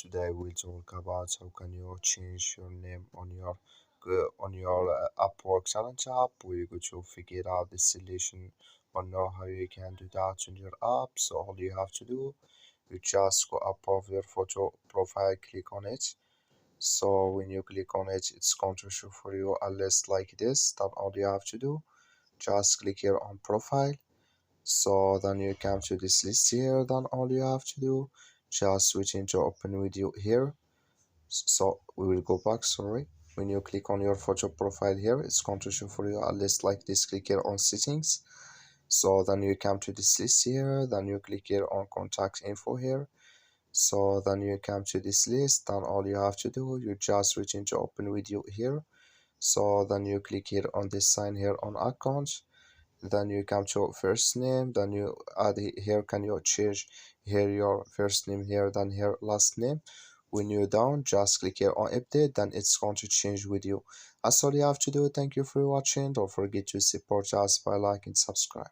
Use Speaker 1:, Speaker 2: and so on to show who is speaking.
Speaker 1: Today we'll talk about how can you change your name on your Upwork challenge app. We're going to figure out the solution or know how you can do that on your app. So all you have to do, you just go up of your photo profile, click on it. So when you click on it, it's going to show for you a list like this. Then all you have to do, just click here on profile. So then you come to this list here. Then all you have to do, just switch into open video here. So we will go back, sorry. When you click on your photo profile here, it's going to show for you a list like this. Click here on settings. So then you come to this list here. Then you click here on contact info here. So then you come to this list. Then all you have to do, you just switch into open video here. So then you click here on this sign here on account. Then you come to first name. Then you add here, can you change here your first name here, then here last name. When you're done, just click here on update, then it's going to change with you. That's all you have to do. Thank you for watching. Don't forget to support us by liking and subscribe.